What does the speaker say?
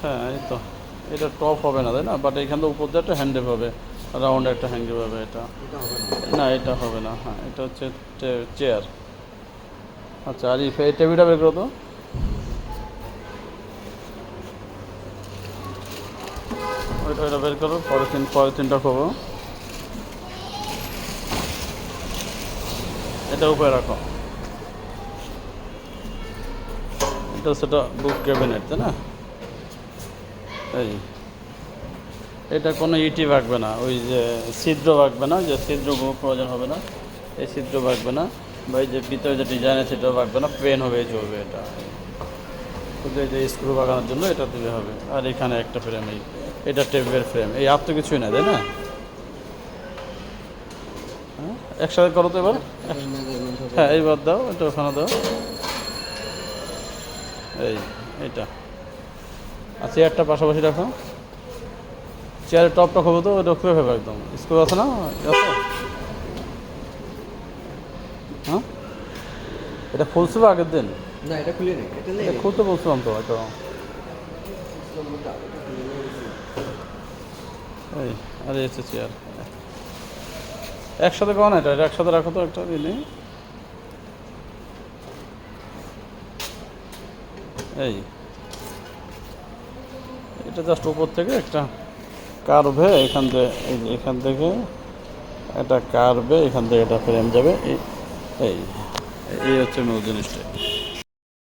হ্যাঁ এই তো, এটা টপ হবে না তাই না, বাট এখান থেকে উপর দিয়ে একটা হ্যান্ডেল হবে, রাউন্ড একটা হ্যান্ডেল হবে এটা। এটা হবে না। না এটা হবে না, হ্যাঁ এটা হচ্ছে চেয়ার। আচ্ছা আর এই টেবিলটা বের করো তো। ওইটা বের করো, পলিথিনটা খোবো, এটা উপরে রাখো। এটা সেটা বুক ক্যাবিনেট তাই না। এই এটা কোনো ইটি রাখবে না, ওই যে ছিদ্র রাখবে না, যে ছিদ্র প্রয়োজন হবে না, এই ছিদ্র রাখবে না, বা এই যে ভিতরে যে ডিজাইন আছে সেটাও রাখবে না, প্লেন হবে চলবে এটা। শুধু এই যে স্ক্রু লাগানোর জন্য এটা দিলে হবে। আর এখানে একটা ফ্রেম, এই এটা টেবিলের ফ্রেম, এই আর তো কিছুই না তাই না। হ্যাঁ একসাথে করো তো এবার। হ্যাঁ এইবার দাও, এটা ওখানে দাও, এই এইটা। আর চেয়ারটা পাশাপাশি রাখো, চেয়ারের টপটা খোবো তো, ওটা খুলে ফেলবো একদম, স্ক্রু আছে না আছে। হ্যাঁ এটা খুলছিল আগের দিন, না এটা খুলে নেই, এটা নেই। এটা খুলতে বলছিলাম তো এটা। এই আরে এসে চেয়ার একসাথে করো না, এটা একসাথে রাখো তো একটা দিনে। এই এটা জাস্ট উপর থেকে একটা কার্ভে এখান থেকে, এই যে এখান থেকে একটা কার্ভে এখান থেকে একটা ফ্রেম যাবে, এই এই হচ্ছে মূল জিনিসটা।